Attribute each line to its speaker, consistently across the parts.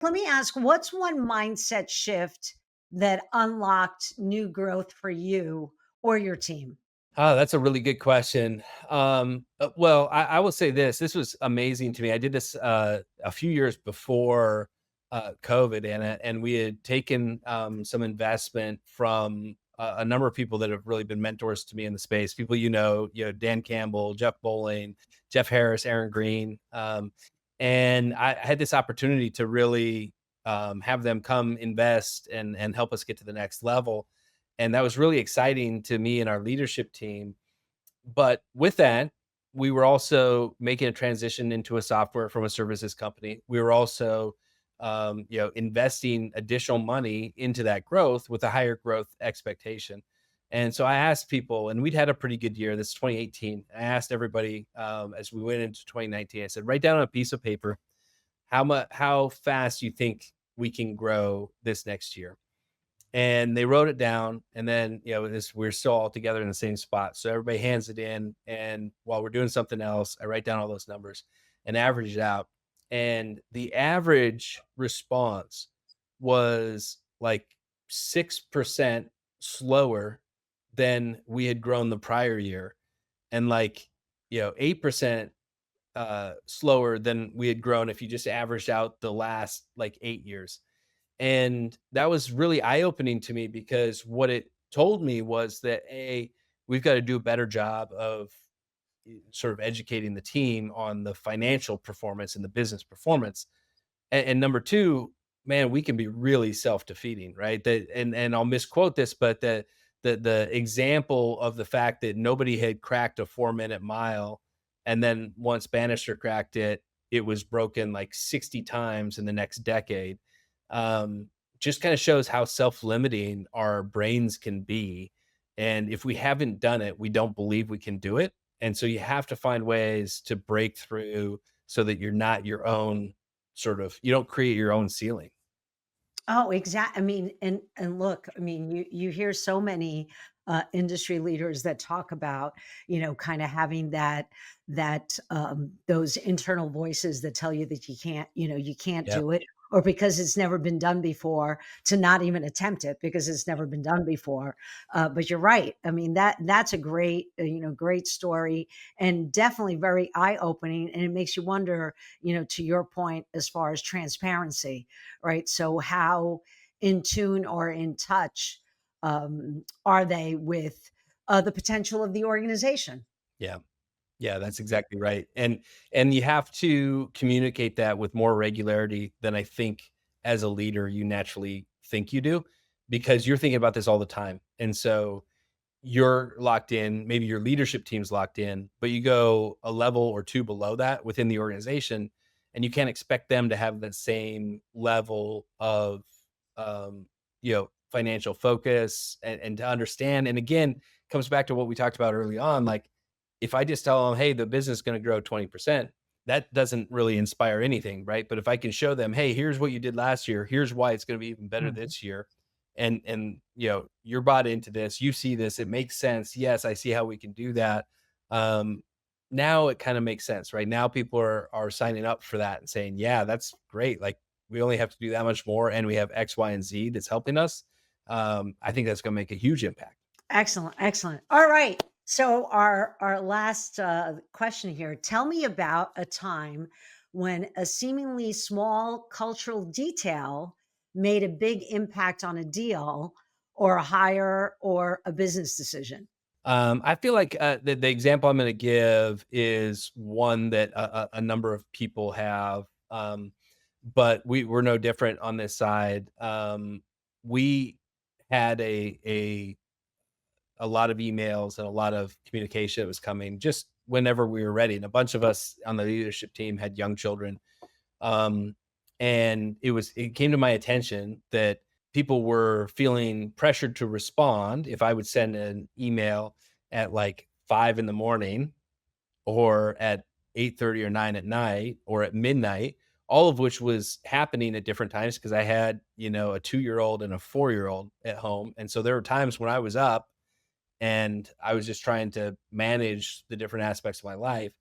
Speaker 1: Let me ask, what's one mindset shift that unlocked new growth for you or your team?
Speaker 2: Oh, that's a really good question. Well, I will say this. This was amazing to me. I did this a few years before COVID, and we had taken some investment from a number of people that have really been mentors to me in the space. People Dan Campbell, Jeff Bowling, Jeff Harris, Aaron Green, and I had this opportunity to really have them come invest and help us get to the next level, and that was really exciting to me and our leadership team. But with that, we were also making a transition into a software from a services company. We were also, investing additional money into that growth with a higher growth expectation. And so I asked people, and we'd had a pretty good year. This is 2018. I asked everybody as we went into 2019. I said, write down on a piece of paper how fast you think we can grow this next year, and they wrote it down. And then we're still all together in the same spot, so everybody hands it in, and while we're doing something else, I write down all those numbers and average it out. And the average response was like 6% slower than we had grown the prior year, and 8% slower than we had grown if you just averaged out the last like 8 years. And that was really eye-opening to me, because what it told me was that, we've got to do a better job of sort of educating the team on the financial performance and the business performance. And number two, man, we can be really self-defeating, right? And I'll misquote this, but the example of the fact that nobody had cracked a 4-minute mile, and then once Bannister cracked it, it was broken like 60 times in the next decade. Just kind of shows how self-limiting our brains can be. And if we haven't done it, we don't believe we can do it. And so you have to find ways to break through so that you're not your own you don't create your own ceiling.
Speaker 1: Oh, exactly. I mean, and look, I mean, you hear so many industry leaders that talk about, kind of having those internal voices that tell you that you can't
Speaker 2: Yep.
Speaker 1: do it, or because it's never been done before, to not even attempt it because it's never been done before. But you're right. I mean, that's a great, great story, and definitely very eye opening, and it makes you wonder, to your point, as far as transparency, right? So how in tune or in touch are they with the potential of the organization?
Speaker 2: Yeah. Yeah, that's exactly right. And you have to communicate that with more regularity than I think as a leader you naturally think you do, because you're thinking about this all the time. And so you're locked in, maybe your leadership team's locked in, but you go a level or two below that within the organization, and you can't expect them to have the same level of financial focus and to understand. And again, comes back to what we talked about early on. Like, if I just tell them, hey, the business is going to grow 20%, that doesn't really inspire anything, right? But if I can show them, hey, here's what you did last year, here's why it's going to be even better
Speaker 1: Mhm.
Speaker 2: this year, and you're bought into this, you see this, it makes sense, yes, I see how we can do that. um Now it kind of makes sense, right? Now people are signing up for that and saying, yeah, that's great, like, we only have to do that much more, and we have X, Y, and Z that's helping us. I think that's going to make a huge impact.
Speaker 1: Excellent, excellent. All right. So our last question here. Tell me about a time when a seemingly small cultural detail made a big impact on a deal or a hire or a business decision.
Speaker 2: I feel like the example I'm going to give is one that a number of people have, but we're no different on this side. We had a lot of emails and a lot of communication that was coming just whenever we were ready, and a bunch of us on the leadership team had young children. um, and it came to my attention that people were feeling pressured to respond if I would send an email at like 5 in the morning, or at 8:30 or 9 at night, or at midnight, all of which was happening at different times because I had, a 2-year-old and a 4-year-old at home. And so there were times when I was up and I was just trying to manage the different aspects of my life.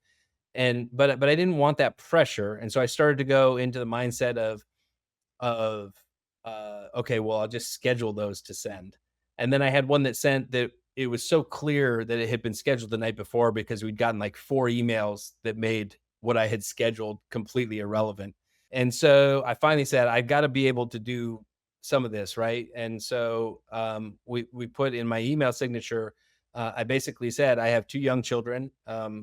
Speaker 2: And but I didn't want that pressure. And so I started to go into the mindset of, of, okay, well, I'll just schedule those to send. And then I had one that sent that it was so clear that it had been scheduled the night before because we'd gotten like 4 emails that made what I had scheduled completely irrelevant. And so I finally said, I've got to be able to do some of this, right? And so we put in my email signature. I basically said, I have 2 young children.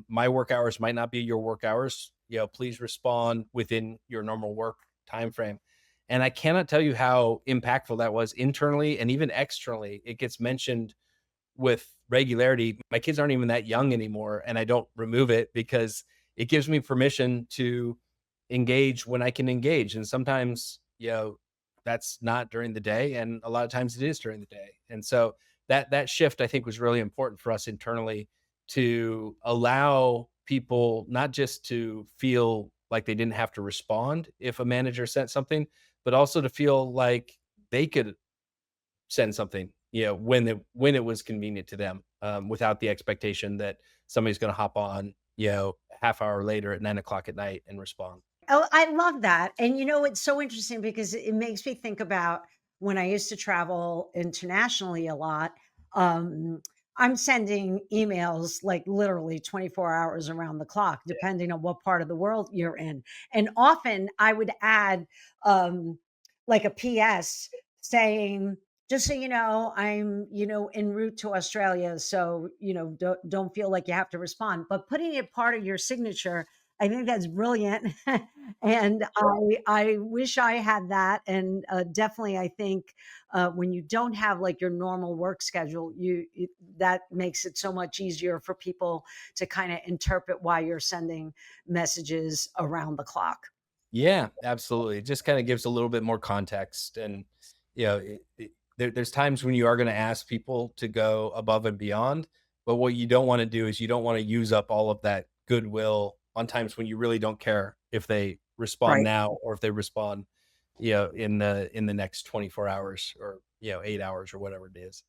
Speaker 2: My work hours might not be your work hours. Please respond within your normal work time frame. And I cannot tell you how impactful that was internally and even externally. It gets mentioned with regularity. My kids aren't even that young anymore, and I don't remove it because it gives me permission to engage when I can engage. And sometimes, that's not during the day, and a lot of times it is during the day. And so that shift I think was really important for us internally to allow people not just to feel like they didn't have to respond if a manager sent something, but also to feel like they could send something, when it was convenient to them, without the expectation that somebody's going to hop on, half hour later at 9 o'clock at night and respond.
Speaker 1: Oh, I love that. And it's so interesting because it makes me think about when I used to travel internationally a lot. Um, I'm sending emails like literally 24 hours around the clock, depending on what part of the world you're in. And often I would add um, like a PS saying, just so you know, I'm, en route to Australia. So, don't feel like you have to respond. But putting it part of your signature, I think that's brilliant. And I wish I had that. And definitely, I think when you don't have like your normal work schedule, that makes it so much easier for people to kind of interpret why you're sending messages around the clock.
Speaker 2: Yeah, absolutely. It just kind of gives a little bit more context. And, there's times when you are going to ask people to go above and beyond. But what you don't want to do is you don't want to use up all of that goodwill on times when you really don't care if they respond
Speaker 1: Right.
Speaker 2: now or if they respond, in the next 24 hours or, 8 hours or whatever it is.